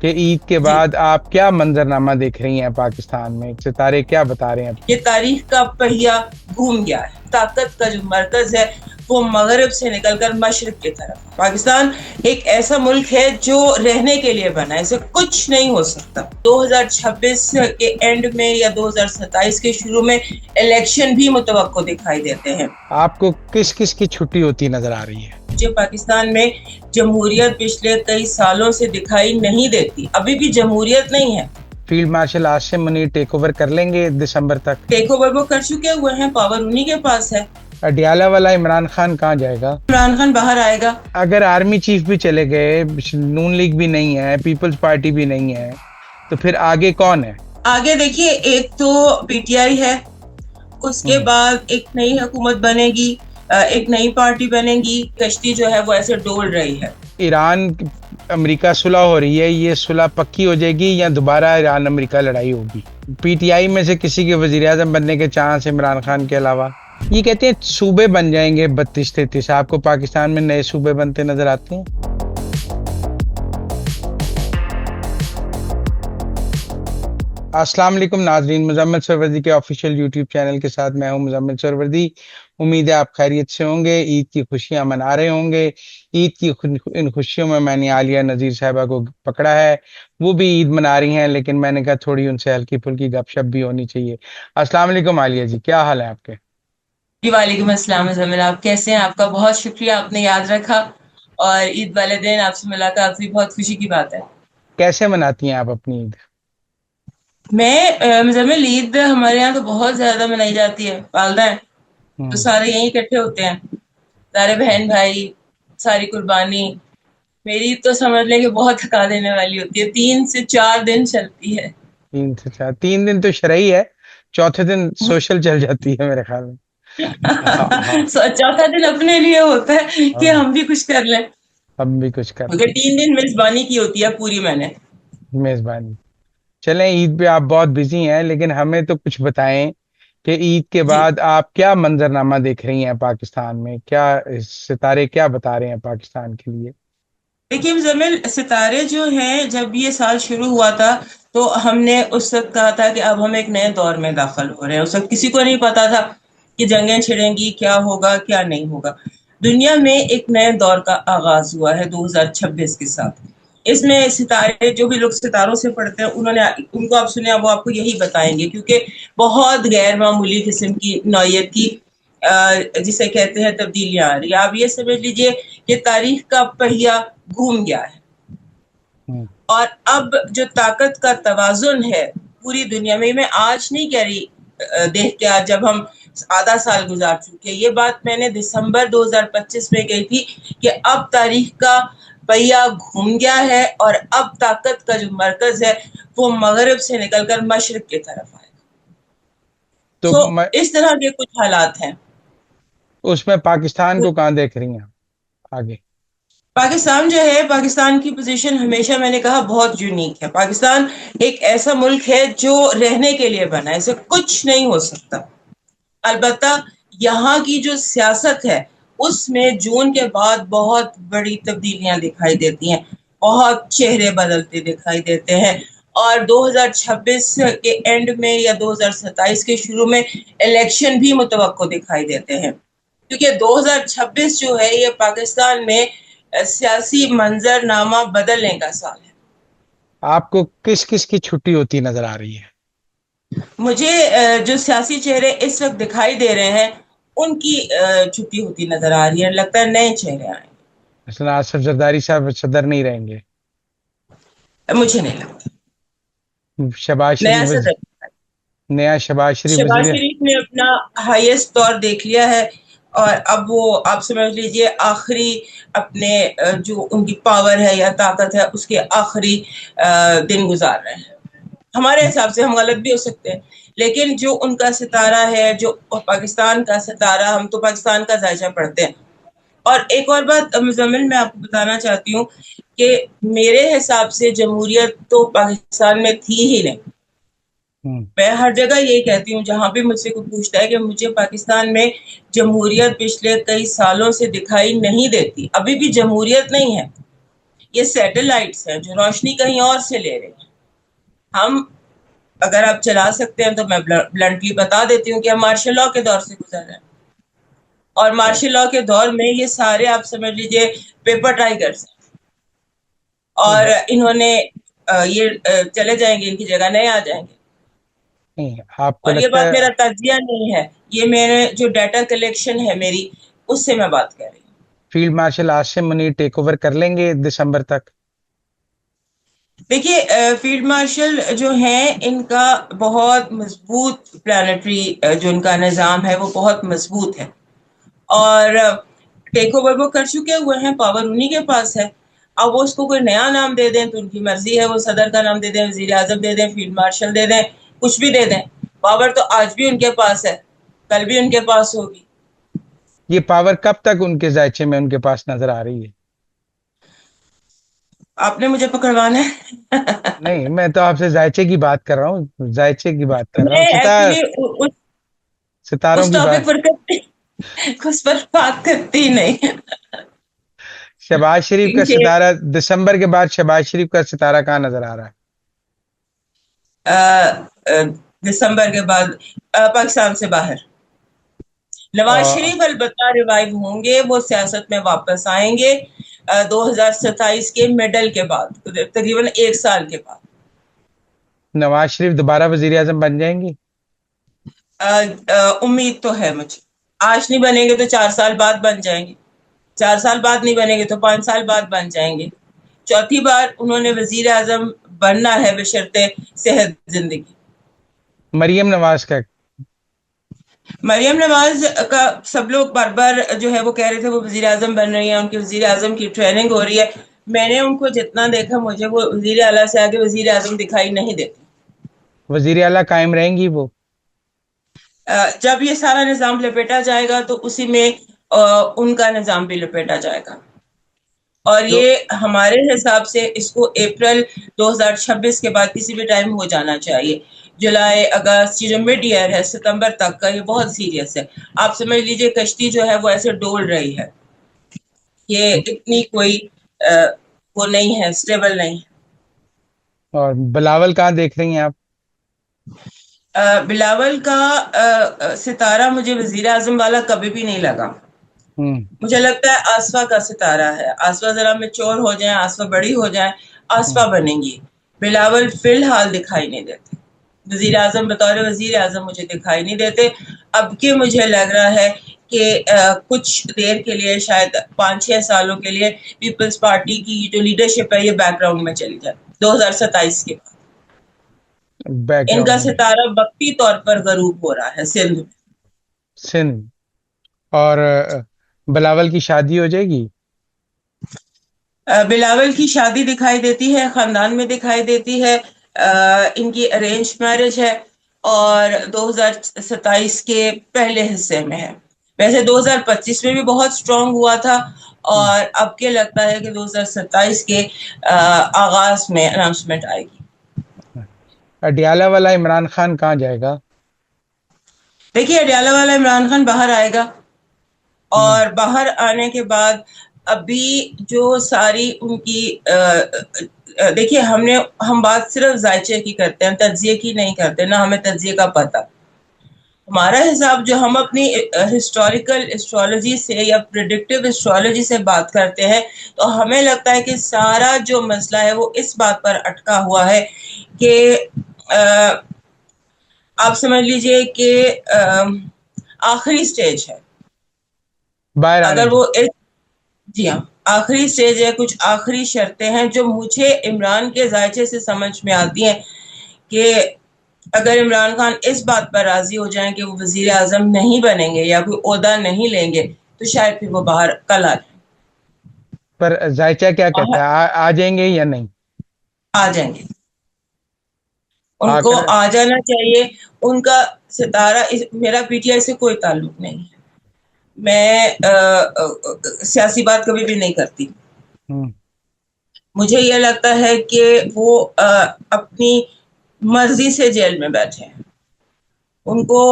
کہ عید کے جی، بعد آپ کیا منظرنامہ دیکھ رہی ہیں پاکستان میں؟ ستارے کیا بتا رہے ہیں؟ یہ تاریخ کا پہیہ گھوم گیا ہے. طاقت کا جو مرکز ہے وہ مغرب سے نکل کر مشرق کی طرف. پاکستان ایک ایسا ملک ہے جو رہنے کے لیے بنا ہے، اسے کچھ نہیں ہو سکتا. 2026 کے اینڈ میں یا 2027 کے شروع میں الیکشن بھی متوقع دکھائی دیتے ہیں. آپ کو کس کس کی چھٹی ہوتی نظر آ رہی ہے؟ مجھے پاکستان میں جمہوریت پچھلے کئی سالوں سے دکھائی نہیں دیتی. ابھی بھی جمہوریت نہیں ہے. Field marshal Asim Munir take over کر لیں گے دسمبر تک؟ ٹیک اوور وہ کر چکے ہوئے ہیں، پاور انہی کے پاس ہے. اڈیالہ والا عمران خان کہاں جائے گا؟ عمران خان باہر آئے گا. اگر آرمی چیف بھی چلے گئے، نون لیگ بھی نہیں ہے، پیپلز پارٹی بھی نہیں ہے، تو پھر آگے کون ہے؟ آگے دیکھیے، ایک تو پی ٹی آئی ہے، اس کے بعد ایک نئی حکومت بنے گی، ایک نئی پارٹی بنے گی. کشتی جو ہے وہ ایسے ڈول رہی ہے. ایران امریکہ صلح ہو رہی ہے، یہ صلح پکی ہو جائے گی یا دوبارہ ایران امریکہ لڑائی ہوگی؟ پی ٹی آئی میں سے کسی کے وزیر اعظم بننے کے چانس عمران خان کے علاوہ؟ یہ کہتے ہیں صوبے بن جائیں گے 32-33. آپ کو پاکستان میں نئے صوبے بنتے نظر آتے ہیں؟ السلام علیکم ناظرین، مزمل سروردی کے آفیشیل یوٹیوب چینل کے ساتھ میں ہوں مزمل سروردی. امید ہے آپ خیریت سے ہوں گے، عید کی خوشیاں منا رہے ہوں گے. عید کی ان خوشیوں میں نے عالیہ نذیر صاحبہ کو پکڑا ہے، وہ بھی عید منا رہی ہیں، لیکن میں نے کہا تھوڑی ان سے ہلکی پھلکی گپ شپ بھی ہونی چاہیے. السلام علیکم عالیہ جی، کیا حال ہے آپ کے؟ جی وعلیکم السلام مزمل، آپ کیسے ہیں؟ آپ کا بہت شکریہ، آپ نے یاد رکھا، اور عید والے دن آپ سے ملاقات ہوئی، بہت خوشی کی بات ہے. کیسے مناتی ہیں آپ اپنی عید؟ مزمل عید ہمارے یہاں تو بہت زیادہ منائی جاتی ہے. والدین تو سارے یہیں اکٹھے ہوتے ہیں، سارے بہن بھائی، ساری قربانی. میری عید تو سمجھ لیں کہ بہت تھکا دینے والی ہوتی ہے، 3 سے 4 دن چلتی ہے. 3 دن تو شرعی ہے، چوتھے دن سوشل چل جاتی ہے میرے خیال میں. ہاں ہاں چوتھا دن اپنے لیے ہوتا ہے کہ ہاں، ہم بھی کچھ کر لیں. ہم بھی کچھ کر مگر 3 دن میزبانی کی ہوتی ہے پوری میں نے. میزبانی. چلیں، عید پہ آپ بہت بزی ہیں، لیکن ہمیں تو کچھ بتائیں کہ عید کے جی بعد آپ کیا منظرنامہ دیکھ رہی ہیں پاکستان میں؟ کیا ستارے کیا بتا رہے ہیں پاکستان کے لیے؟ دیکھیے مزمل، ستارے جو ہیں، جب یہ سال شروع ہوا تھا تو ہم نے اس وقت کہا تھا کہ اب ہم ایک نئے دور میں داخل ہو رہے ہیں. اس وقت کسی کو نہیں پتا تھا کہ جنگیں چھڑیں گی، کیا ہوگا کیا نہیں ہوگا. دنیا میں ایک نئے دور کا آغاز ہوا ہے 2026 کے ساتھ. اس میں ستارے، جو بھی لوگ ستاروں سے پڑھتے ہیں، ان کو آپ سنیں، وہ آپ کو یہی بتائیں گے، کیونکہ بہت غیر معمولی قسم کی نوعیت کی جسے کہتے ہیں تبدیلیاں آ رہی ہے. آپ یہ سمجھ لیجئے کہ تاریخ کا پہیہ گھوم گیا ہے. ہوں، اور اب جو طاقت کا توازن ہے پوری دنیا میں آج نہیں کہہ رہی، دیکھ کے آج جب ہم آدھا سال گزار چکے، یہ بات میں نے دسمبر 2025 میں کہی تھی کہ اب تاریخ کا پہیہ گھوم گیا ہے، اور اب طاقت کا جو مرکز ہے وہ مغرب سے نکل کر مشرق کی طرف آئے گا. تو تو اس طرح کے کچھ حالات ہیں. اس میں پاکستان کو کہاں دیکھ رہی ہیں آگے؟ پاکستان جو ہے، پاکستان کی پوزیشن ہمیشہ میں نے کہا بہت یونیک ہے. پاکستان ایک ایسا ملک ہے جو رہنے کے لیے بنا ہے، اسے کچھ نہیں ہو سکتا. البتہ یہاں کی جو سیاست ہے اس میں جون کے بعد بہت بڑی تبدیلیاں دکھائی دیتی ہیں، بہت چہرے بدلتے دکھائی دیتے ہیں. اور 2026 کے اینڈ میں یا 2027 کے شروع میں الیکشن بھی متوقع دکھائی دیتے ہیں. کیونکہ 2026 جو ہے یہ پاکستان میں سیاسی منظرنامہ بدلنے کا سال ہے. آپ کو کس کس کی چھٹی ہوتی نظر آ رہی ہے؟ مجھے جو سیاسی چہرے اس وقت دکھائی دے رہے ہیں ان کی چھٹی ہوتی نظر آ رہی ہے. لگتا ہے نئے چہرے آئیں. مثلا آصف زرداری صاحب صدر نہیں رہیں گے؟ مجھے نہیں لگتا. شہباز نیا شریف صدر، نیا شہباز شریف شہباز وزیر. شریف نے اپنا ہائیسٹ دور دیکھ لیا ہے، اور اب وہ آپ سمجھ لیجئے آخری اپنے جو ان کی پاور ہے یا طاقت ہے اس کے آخری دن گزار رہے ہیں. ہمارے حساب سے ہم غلط بھی ہو سکتے ہیں، لیکن جو ان کا ستارہ ہے، جو پاکستان کا ستارہ، ہم تو پاکستان کا ذائچہ پڑھتے ہیں. اور ایک اور بات مزمل میں آپ کو بتانا چاہتی ہوں کہ میرے حساب سے جمہوریت تو پاکستان میں تھی ہی نہیں. میں ہر جگہ یہی کہتی ہوں، جہاں بھی مجھ سے کوئی پوچھتا ہے کہ مجھے پاکستان میں جمہوریت پچھلے کئی سالوں سے دکھائی نہیں دیتی. ابھی بھی جمہوریت نہیں ہے. یہ سیٹلائٹس ہیں جو روشنی کہیں اور سے لے رہے ہیں. ہم اگر آپ چلا سکتے ہیں تو میں بلنٹلی بتا دیتی ہوں کہ ہم مارشل لا کے دور سے گزر رہے ہیں. اور مارشل لا کے دور میں یہ سارے آپ سمجھ لیجیے پیپر ٹائگرز ہیں. اور انہوں نے یہ چلے جائیں گے، ان کی جگہ نئے آ جائیں گے. آپ کو اور یہ لگتا بات ہے میرا تجزیہ نہیں ہے، یہ میرے جو ڈیٹا کلیکشن ہے میری، اس سے میں بات کر رہی ہوں. Field marshal Asim Munir take over کر لیں گے دسمبر تک؟ دیکھیے فیلڈ مارشل جو ہیں ان کا بہت مضبوط پلانٹری جو ان کا نظام ہے وہ بہت مضبوط ہے، اور ٹیک اوور وہ کر چکے ہوئے ہیں، پاور انہی کے پاس ہے. اب وہ اس کو کوئی نیا نام دے دیں تو ان کی مرضی ہے، وہ صدر کا نام دے دیں، وزیر اعظم دے دیں، فیلڈ مارشل دے دیں، کچھ بھی دے دیں. پاور تو آج بھی ان کے پاس ہے، کل بھی ان کے پاس ہوگی. یہ پاور کب تک ان کے ذائچے میں ان کے پاس نظر آ رہی ہے؟ آپ نے مجھے پکڑوانا ہے. نہیں، میں تو آپ سے ذائچے کی بات کر رہا ہوں، ذائچے کی بات کر رہا میں ہوں، ایکچولی ستاروں اس کی ٹاپک بات. پر اس پر بات کرتی نہیں. شہباز شریف کا کیونکہ ستارہ دسمبر کے بعد، شہباز شریف کا ستارہ کہاں نظر آ رہا ہے؟ دسمبر کے بعد پاکستان سے باہر. نواز اور شریف البتہ ریوائیو ہوں گے، وہ سیاست میں واپس آئیں گے 2027 کے مڈل کے بعد، تقریباً 1 سال کے بعد. نواز شریف دوبارہ وزیر اعظم بن جائیں گے؟ امید تو ہے مجھے. آج نہیں بنیں گے تو 4 سال بعد بن جائیں گے، 4 سال بعد نہیں بنیں گے تو 5 سال بعد بن جائیں گے. چوتھی بار انہوں نے وزیر اعظم بننا ہے بشرطِ صحت زندگی. مریم نواز کا؟ مریم نواز کا سب لوگ بار بار جو ہے وہ کہہ رہے تھے وہ وزیر اعظم بن رہی ہیں، ان کی وزیر اعظم کی ٹریننگ ہو رہی ہے. میں نے ان کو جتنا دیکھا مجھے وہ وزیر اعلیٰ سے آگے وزیر اعظم دکھائی نہیں دیتی. وزیر اعلیٰ قائم رہیں گی وہ؟ جب یہ سارا نظام لپیٹا جائے گا تو اسی میں ان کا نظام بھی لپیٹا جائے گا. اور تو یہ ہمارے حساب سے اس کو اپریل 2026 کے بعد کسی بھی ٹائم ہو جانا چاہیے. جولائی اگست، یہ جو مڈ ایئر ہے ستمبر تک کا، یہ بہت سیریس ہے. آپ سمجھ لیجئے کشتی جو ہے وہ ایسے ڈول رہی ہے، یہ اتنی کوئی وہ نہیں ہے، اسٹیبل نہیں ہے. اور بلاول کہاں دیکھ رہی ہیں آپ؟ بلاول کا ستارہ مجھے وزیر اعظم والا کبھی بھی نہیں لگا. مجھے لگتا ہے آسفا کا ستارہ ہے. آسفا ذرا میچور ہو جائیں، آسفا بڑی ہو جائیں، آسفا بنیں گی. بلاول فی الحال دکھائی نہیں دیتے. وزیر اعظم بطور وزیر اعظم مجھے دکھائی نہیں دیتے. اب کہ مجھے لگ رہا ہے کہ کچھ دیر کے لیے، شاید 5-6 سالوں کے لیے، پیپلز پارٹی کی جو لیڈرشپ ہے یہ بیک گراؤنڈ میں چلی جائے 2027 کے بعد. بیک ان کا گراؤنڈ میں ستارہ وقتی طور پر غروب ہو رہا ہے سندھ میں. سندھ. اور بلاول کی شادی ہو جائے گی؟ بلاول کی شادی دکھائی دیتی ہے، خاندان میں دکھائی دیتی ہے. ان کی ارینج میرج ہے اور 2027 کے پہلے حصے میں ہے. ویسے 2025 میں بھی بہت سٹرونگ ہوا تھا، اور اب کے لگتا ہے کہ 2027 کے آغاز میں اناؤنسمنٹ آئے گی. اڈیالہ والا عمران خان کہاں جائے گا؟ دیکھیے اڈیالہ والا عمران خان باہر آئے گا، اور باہر آنے کے بعد ابھی جو ساری ان کی دیکھیے ہم بات صرف ذائچے کی کرتے ہیں، تجزیے کی نہیں کرتے، نہ ہمیں تجزیے کا پتہ. ہمارا حساب جو ہم اپنی ہسٹوریکل اسٹرالوجی سے یا پریڈکٹیو اسٹرالوجی سے بات کرتے ہیں، تو ہمیں لگتا ہے کہ سارا جو مسئلہ ہے وہ اس بات پر اٹکا ہوا ہے کہ آپ سمجھ لیجئے کہ آخری سٹیج ہے. باہر آنے اگر کی؟ وہ جی ہاں، آخری سٹیج ہے. کچھ آخری شرطیں ہیں جو مجھے عمران کے ذائچے سے سمجھ میں آتی ہیں کہ اگر عمران خان اس بات پر راضی ہو جائیں کہ وہ وزیر اعظم نہیں بنیں گے یا کوئی عہدہ نہیں لیں گے تو شاید پھر وہ باہر کل آ جائیں. پر ذائچہ کیا کہتا ہے، آ جائیں گے یا نہیں؟ آ جائیں گے، ان آ کو کر آ جانا چاہیے. ان کا ستارہ، میرا پی ٹی آئی سے کوئی تعلق نہیں ہے، میں سیاسی بات کبھی بھی نہیں کرتی. مجھے یہ لگتا ہے کہ وہ اپنی مرضی سے جیل میں بیٹھے ہیں. ان کو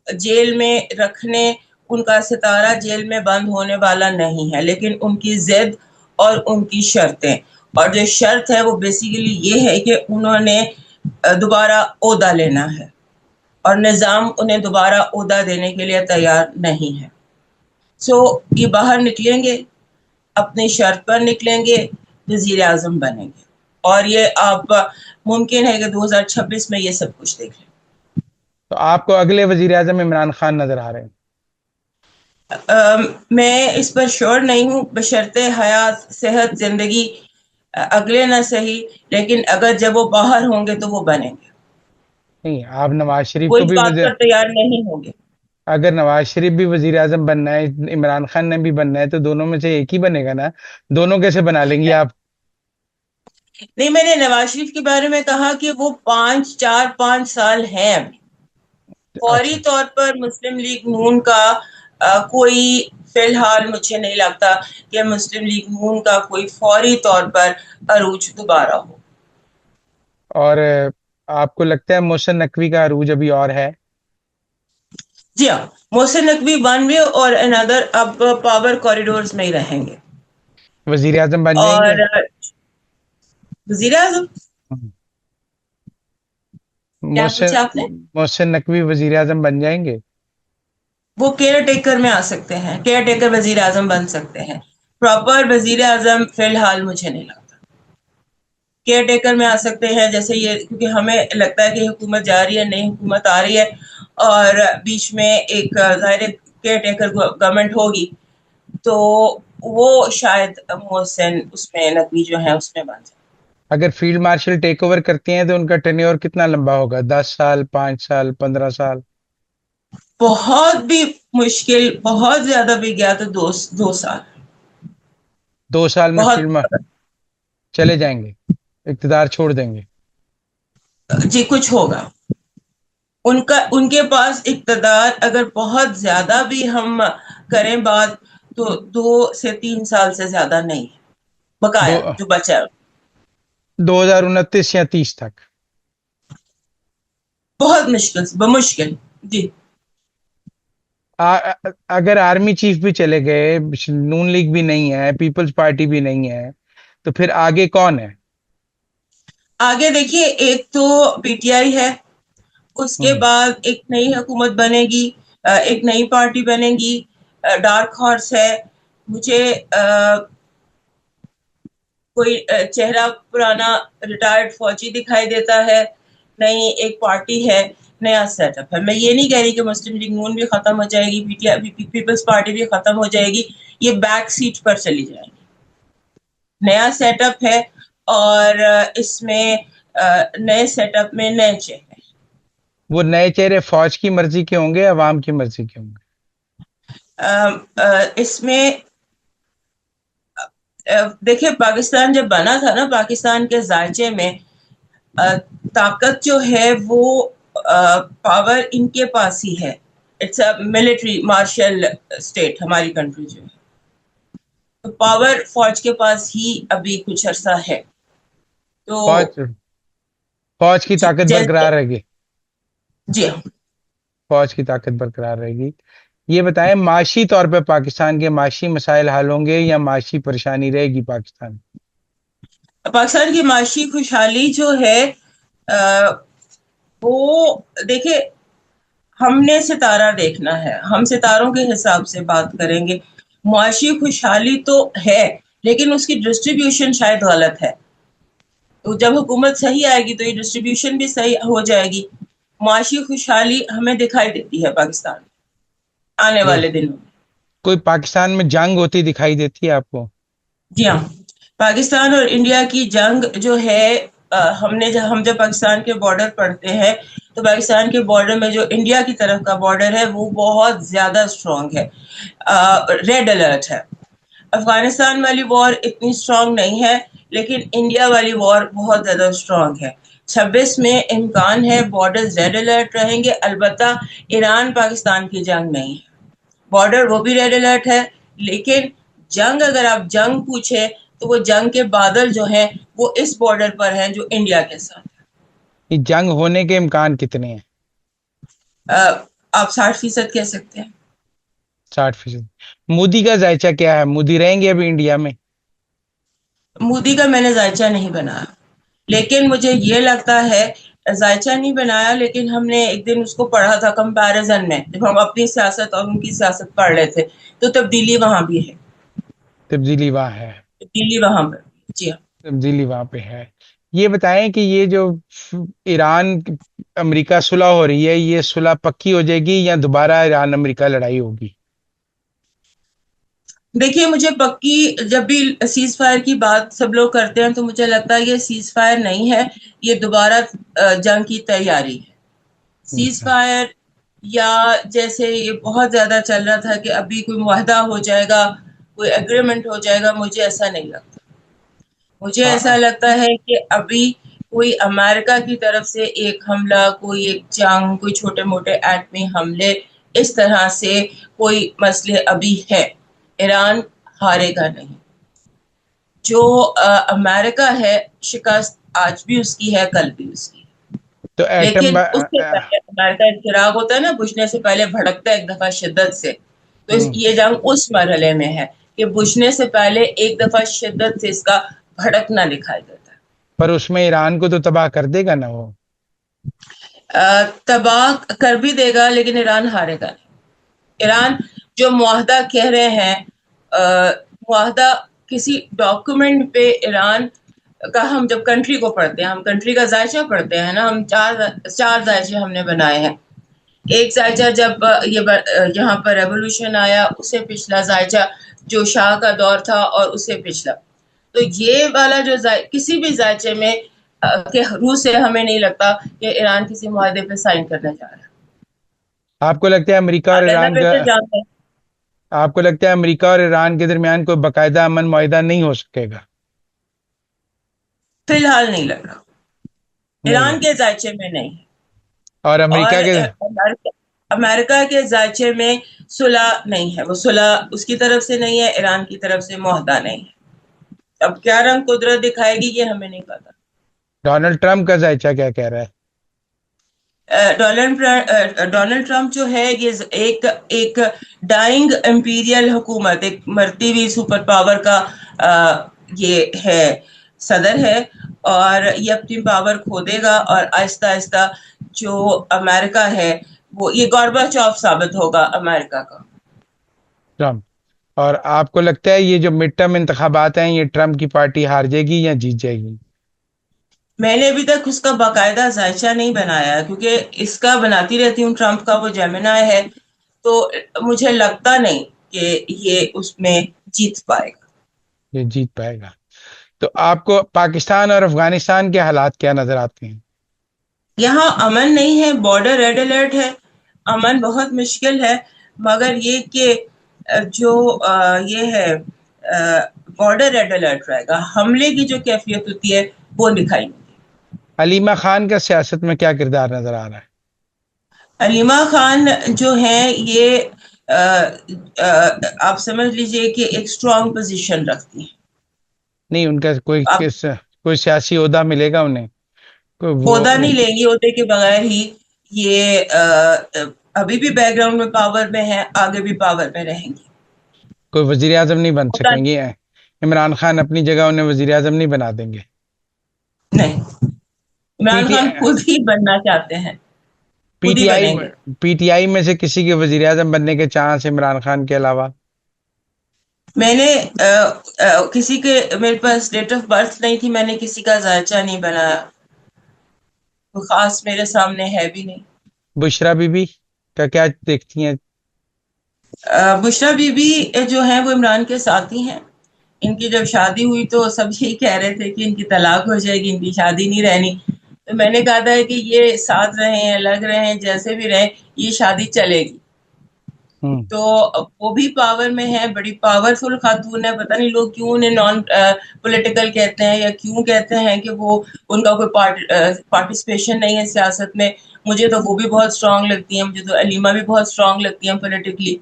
جیل میں رکھنے، ان کا ستارہ جیل میں بند ہونے والا نہیں ہے، لیکن ان کی ضد اور ان کی شرطیں اور جو شرط ہے وہ بیسیکلی یہ ہے کہ انہوں نے دوبارہ عہدہ لینا ہے اور نظام انہیں دوبارہ عہدہ دینے کے لیے تیار نہیں ہے. سو یہ باہر نکلیں گے, اپنی شرط پر نکلیں گے, وزیر اعظم بنیں گے, اور یہ آپ ممکن ہے کہ 2026 میں یہ سب کچھ دیکھ لیں. تو آپ کو اگلے وزیر اعظم عمران خان نظر آ رہے ہیں؟ میں اس پر شور نہیں ہوں, بشرطِ حیات صحت زندگی اگلے نہ صحیح, لیکن اگر جب وہ باہر ہوں گے تو وہ بنیں گے. نہیں، آپ نواز شریف وہ کو اس بھی بات پر تیار نہیں ہوں گے. اگر نواز شریف بھی وزیر اعظم بننا ہے، عمران خان نے بھی بننا ہے، تو دونوں میں سے ایک ہی بنے گا نا. دونوں کیسے بنا لیں گی آپ؟ نہیں, میں نے نواز شریف کے بارے میں کہا کہ وہ 4-5 سال ہیں. فوری اچھا، طور پر مسلم لیگ نون کا کوئی فی الحال مجھے نہیں لگتا کہ مسلم لیگ نون کا کوئی فوری طور پر عروج دوبارہ ہو. اور آپ کو لگتا ہے محسن نقوی کا عروج ابھی اور ہے؟ جی ہاں, محسن نقوی ون وے اور اندر اب پاور کوریڈورز میں ہی رہیں گے. وزیر اعظم بن جائیں اور گے؟ وزیر اعظم کیا محسن پوچھا آپ نے؟ محسن نقوی وزیر اعظم بن جائیں گے؟ وہ کیئر ٹیکر میں آ سکتے ہیں, کیئر ٹیکر وزیر اعظم بن سکتے ہیں. پراپر وزیر اعظم فی الحال مجھے نہیں لگتا. کیئر ٹیکر میں آ سکتے ہیں, جیسے یہ, کیونکہ ہمیں لگتا ہے کہ حکومت جا رہی ہے, نئی حکومت آ رہی ہے, اور بیچ میں ایک ظاہر کیئر ٹیکر گورنمنٹ ہوگی, تو وہ شاید محسن اس میں نقوی جو ہے اس میں بن جائے. اگر فیلڈ مارشل ٹیک اوور کرتے ہیں تو ان کا ٹینیور کتنا لمبا ہوگا؟ 10 سال، 5 سال، 15 سال؟ بہت بھی مشکل, بہت زیادہ بھی گیا تو 2 سال. 2 سال میں بہت, فیلڈ چلے جائیں گے، اقتدار چھوڑ دیں گے؟ جی کچھ ہوگا. ان کے پاس اقتدار اگر بہت زیادہ بھی ہم کریں بات, تو 2 سے 3 سال سے زیادہ نہیں ہے دو بقایا جو بچا. 2029 یا 30 تک؟ بہت مشکل, بمشکل. جی. اگر آرمی چیف بھی چلے گئے، نون لیگ بھی نہیں ہے، پیپلز پارٹی بھی نہیں ہے، تو پھر آگے کون ہے؟ آگے دیکھیے, ایک تو پی ٹی آئی ہے, اس کے ہوں، بعد ایک نئی حکومت بنے گی, ایک نئی پارٹی بنے گی. ڈارک ہارس ہے. مجھے کوئی چہرہ پرانا ریٹائرڈ فوجی دکھائی دیتا ہے. نئی ایک پارٹی ہے, نیا سیٹ اپ ہے. میں یہ نہیں کہہ رہی کہ مسلم لیگ نون بھی ختم ہو جائے گی, پیپلز پارٹی بھی ختم ہو جائے گی, یہ بیک سیٹ پر چلی جائے گی. نیا سیٹ اپ ہے, اور اس میں نئے سیٹ اپ میں نئے چہرے. وہ نئے چہرے فوج کی مرضی کے ہوں گے، عوام کی مرضی کے ہوں گے؟ اس میں دیکھیں, پاکستان جب بنا تھا نا, پاکستان کے ذائچے میں طاقت جو ہے وہ پاور ان کے پاس ہی ہے. It's a military martial state ہماری کنٹری جو ہے, تو پاور فوج کے پاس ہی ابھی کچھ عرصہ ہے. تو فوج کی طاقت جیسے, برقرار رہے گی؟ جی ہاں, فوج کی طاقت برقرار رہے گی. یہ بتائیں، معاشی طور پہ پاکستان کے معاشی مسائل حل ہوں گے یا معاشی پریشانی رہے گی پاکستان؟ پاکستان کی معاشی خوشحالی جو ہے وہ دیکھیں, ہم نے ستارہ دیکھنا ہے, ہم ستاروں کے حساب سے بات کریں گے. معاشی خوشحالی تو ہے, لیکن اس کی ڈسٹریبیوشن شاید غلط ہے. تو جب حکومت صحیح آئے گی تو یہ ڈسٹریبیوشن بھی صحیح ہو جائے گی. معاشی خوشحالی ہمیں دکھائی دیتی ہے پاکستان میں آنے والے دنوں میں. کوئی پاکستان میں جنگ ہوتی دکھائی دیتی ہے آپ کو؟ جی ہاں, پاکستان اور انڈیا کی جنگ جو ہے, ہم جب پاکستان کے بارڈر پڑھتے ہیں تو پاکستان کے بارڈر میں جو انڈیا کی طرف کا بارڈر ہے وہ بہت زیادہ اسٹرانگ ہے, ریڈ الرٹ ہے. افغانستان والی وار اتنی اسٹرانگ نہیں ہے, لیکن انڈیا والی وار بہت زیادہ اسٹرانگ ہے. 26 میں امکان ہے بارڈر ریڈ الرٹ رہیں گے. البتہ ایران پاکستان کی جنگ نہیں ہے, بارڈر وہ بھی ریڈ الرٹ ہے, لیکن جنگ اگر آپ جنگ پوچھے تو وہ جنگ کے بادل جو ہیں وہ اس بارڈر پر ہیں جو انڈیا کے ساتھ. یہ جنگ ہونے کے امکان کتنے ہیں؟ آپ 60% کہہ سکتے ہیں. 60%. مودی کا ذائچہ کیا ہے؟ مودی رہیں گے ابھی انڈیا میں؟ مودی کا میں نے ذائچہ نہیں بنایا، لیکن مجھے یہ لگتا ہے ذائچہ نہیں بنایا، لیکن ہم نے ایک دن اس کو پڑھا تھا کمپیرزن میں، جب ہم اپنی سیاست اور ان کی سیاست پڑھ رہے تھے، تو تبدیلی وہاں بھی ہے، تبدیلی وہاں ہے، تبدیلی وہاں پر، جی ہاں۔ تبدیلی وہاں پہ ہے۔ یہ بتائیں کہ یہ جو ایران امریکہ صلح ہو رہی ہے، یہ صلح پکی ہو جائے گی یا دوبارہ ایران امریکہ لڑائی ہوگی؟ دیکھیے مجھے پکی، جب بھی سیز فائر کی بات سب لوگ کرتے ہیں تو مجھے لگتا ہے یہ سیز فائر نہیں ہے، یہ دوبارہ جنگ کی تیاری ہے۔ سیز اچھا، فائر یا جیسے یہ بہت زیادہ چل رہا تھا کہ ابھی کوئی معاہدہ ہو جائے گا، کوئی اگریمنٹ ہو جائے گا، مجھے ایسا نہیں لگتا۔ مجھے ایسا لگتا ہے کہ ابھی کوئی امریکہ کی طرف سے ایک حملہ، کوئی ایک جنگ، کوئی چھوٹے موٹے ایٹمی حملے، اس طرح سے کوئی مسئلے ابھی ہے۔ ایران ہارے گا نہیں۔ جو امریکہ ہے، شکست آج بھی اس کی ہے، کل بھی اس کی ہے، تو ایٹم لیکن اس سے پہلے امریکہ ایک چراغ ہوتا ہے نا، بجھنے سے پہلے بھڑکتا ہے ایک دفعہ شدت سے، تو یہ جنگ اس مرحلے میں ہے کہ بجھنے سے پہلے ایک دفعہ شدت سے اس کا بھڑکنا دکھائی دیتا ہے۔ پر اس میں ایران کو تو تباہ کر دے گا نا وہ؟ تباہ کر بھی دے گا، لیکن ایران ہارے گا نہیں۔ ایران جو معاہدہ کہہ رہے ہیں، معاہدہ کسی ڈاکومنٹ پہ ایران کا، ہم جب کنٹری کو پڑھتے ہیں، ہم کنٹری کا ذائچہ پڑھتے ہیں نا، ہم چار ذائچے ہم نے بنائے ہیں۔ ایک ذائچہ جب یہاں پر ریولوشن آیا، اسے پچھلا ذائچہ جو شاہ کا دور تھا، اور اسے پچھلا، تو یہ والا جو کسی بھی ذائچے میں کے روح سے ہمیں نہیں لگتا کہ ایران کسی معاہدے پہ سائن کرنے جا رہا ہے۔ آپ کو لگتا ہے امریکہ اور اللہ ایران کا، بہتر جانتا ہے۔ آپ کو لگتا ہے امریکہ اور ایران کے درمیان کوئی باقاعدہ امن معاہدہ نہیں ہو سکے گا؟ فی الحال نہیں لگ رہا، نہیں ایران لگ، کے ذائچے میں نہیں، اور اور امریکہ کے؟ امریکہ کے ذائچے میں صلح نہیں ہے، وہ صلح اس کی طرف سے نہیں ہے، ایران کی طرف سے معاہدہ نہیں ہے۔ اب کیا رنگ قدرت دکھائے گی یہ ہمیں نہیں پتا۔ ڈونلڈ ٹرمپ کا ذائچہ کیا کہہ رہا ہے؟ ڈونلڈ ٹرمپ جو ہے، یہ ایک ڈائنگ امپیریل حکومت، ایک مرتی ہوئی سپر پاور کا یہ ہے، صدر ہے، اور یہ اپنی پاور کھو دے گا، اور آہستہ آہستہ جو امریکہ ہے، وہ یہ گورباچوف ثابت ہوگا امریکہ کا۔ ٹرمپ، اور آپ کو لگتا ہے یہ جو مڈ ٹرم انتخابات ہیں، یہ ٹرمپ کی پارٹی ہار جائے گی یا جیت جائے گی؟ میں نے ابھی تک اس کا باقاعدہ ذائچہ نہیں بنایا، کیونکہ اس کا بناتی رہتی ہوں، ٹرمپ کا وہ جیمنائی ہے، تو مجھے لگتا نہیں کہ یہ اس میں جیت پائے گا۔ یہ جیت پائے گا؟ تو آپ کو پاکستان اور افغانستان کے حالات کیا نظر آتے ہیں؟ یہاں امن نہیں ہے، بارڈر ریڈ الرٹ ہے، امن بہت مشکل ہے، مگر یہ کہ جو یہ ہے بارڈر ریڈ الرٹ رہے گا، حملے کی جو کیفیت ہوتی ہے وہ دکھائی نہیں۔ علیمہ خان کا سیاست میں کیا کردار نظر آ رہا ہے؟ علیمہ خان جو ہیں، یہ آپ سمجھ لیجئے کہ ایک اسٹرانگ پوزیشن رکھتی ہیں۔ نہیں، ان کا آپ کوئی سیاسی عہدہ ملے گا انہیں؟ کوئی عہدہ نہیں لیں گی، عہدے کے بغیر ہی یہ ابھی بھی بیک گراؤنڈ میں پاور میں ہے، آگے بھی پاور میں رہیں گی۔ کوئی وزیر اعظم نہیں بن عہدہ سکیں گے؟ عمران خان اپنی جگہ انہیں وزیر اعظم نہیں بنا دیں گے؟ نہیں، پی عمران ٹی خان خود ہی بننا چاہتے ہیں، پی خود ہی ٹی آئی بنیں گے۔ پی ٹی آئی میں سے کسی کے وزیر اعظم بننے کے چانس عمران خان کے علاوہ؟ میں نے کسی کے، میرے پاس ڈیٹ آف برتھ نہیں تھی، میں نے کسی کا ذائچہ نہیں بنایا، کوئی خاص میرے سامنے ہے بھی نہیں۔ بشرا بی بی کا کیا دیکھتی ہیں؟ بشرا بی بی جو ہیں وہ عمران کے ساتھی ہیں، ان کی جب شادی ہوئی تو سب یہی کہہ رہے تھے کہ ان کی طلاق ہو جائے گی، ان کی شادی نہیں رہنی، تو میں نے کہا تھا کہ یہ ساتھ رہیں، الگ رہیں، جیسے بھی رہیں، یہ شادی چلے گی۔ تو وہ بھی پاور میں ہے، بڑی پاورفل خاتون ہے، پتہ نہیں لوگ کیوں انہیں نان پولیٹیکل کہتے ہیں، یا کیوں کہتے ہیں کہ وہ ان کا کوئی پارٹیسپیشن نہیں ہے سیاست میں۔ مجھے تو وہ بھی بہت اسٹرانگ لگتی ہیں، مجھے تو علیمہ بھی بہت اسٹرانگ لگتی ہیں پولیٹیکلی،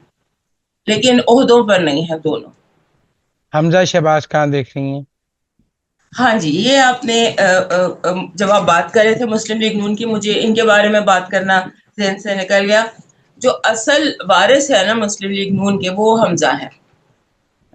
لیکن عہدوں پر نہیں ہے دونوں۔ حمزہ شہباز خان دیکھ رہی ہیں؟ ہاں جی، یہ آپ نے جب آپ بات کر رہے تھے مسلم لیگ نون کی، مجھے ان کے بارے میں بات کرنا ذہن سے نکل گیا۔ جو اصل وارث ہے نا مسلم لیگ نون کے، وہ حمزہ ہیں۔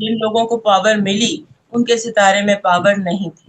جن لوگوں کو پاور ملی ان کے ستارے میں پاور نہیں تھی.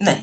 نہیں,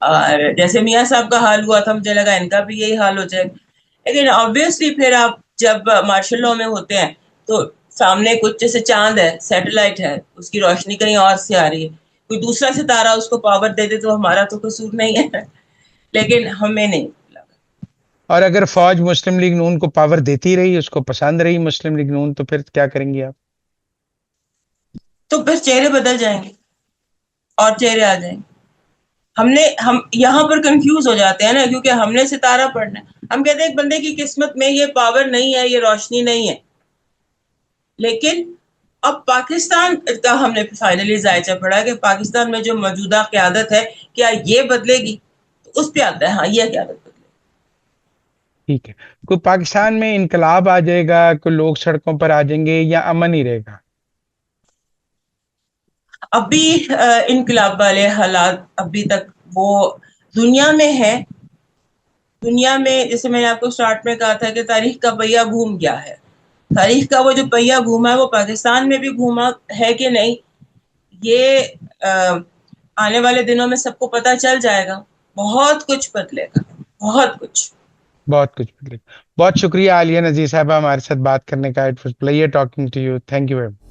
اور جیسے میاں صاحب کا حال ہوا تھا مجھے لگا ان کا بھی یہی حال ہو جائے گا. لیکن آبویسلی پھر آپ جب مارشل لاء میں ہوتے ہیں تو سامنے کچھ جیسے چاند ہے, سیٹلائٹ ہے, اس کی روشنی کہیں اور سے آ رہی ہے, کوئی دوسرا ستارہ اس کو پاور دے دے تو ہمارا تو قصور نہیں ہے. لیکن ہمیں نہیں لگا. اور اگر فوج مسلم لیگ نون کو پاور دیتی رہی, اس کو پسند رہی مسلم لیگ نون, تو پھر کیا کریں گے آپ؟ تو پھر چہرے بدل جائیں گے اور چہرے آ جائیں گے. ہم یہاں پر کنفیوز ہو جاتے ہیں نا, کیونکہ ہم نے ستارہ پڑھنا ہے. ہم کہتے ہیں ایک بندے کی قسمت میں یہ پاور نہیں ہے, یہ روشنی نہیں ہے. لیکن اب پاکستان کا ہم نے فائنلی ذائچہ پڑھا کہ پاکستان میں جو موجودہ قیادت ہے کیا یہ بدلے گی, تو اس پہ آتا ہے ہاں یہ قیادت بدلے گی. ٹھیک ہے. کوئی پاکستان میں انقلاب آ جائے گا, کوئی لوگ سڑکوں پر آ جائیں گے, یا امن ہی رہے گا؟ ابھی انقلاب والے حالات ابھی تک وہ دنیا میں ہے. دنیا میں جیسے میں نے آپ کو سٹارٹ میں کہا تھا کہ تاریخ کا پہیہ گھوم گیا ہے. تاریخ کا وہ جو پہیہ گھوما ہے وہ پاکستان میں بھی گھوما ہے کہ نہیں, یہ آنے والے دنوں میں سب کو پتہ چل جائے گا. بہت کچھ بدلے گا, بہت کچھ. بہت کچھ. بہت شکریہ عالیہ نذیر صاحبہ ہمارے ساتھ بات کرنے کا. It was player talking to you. Thank you very much.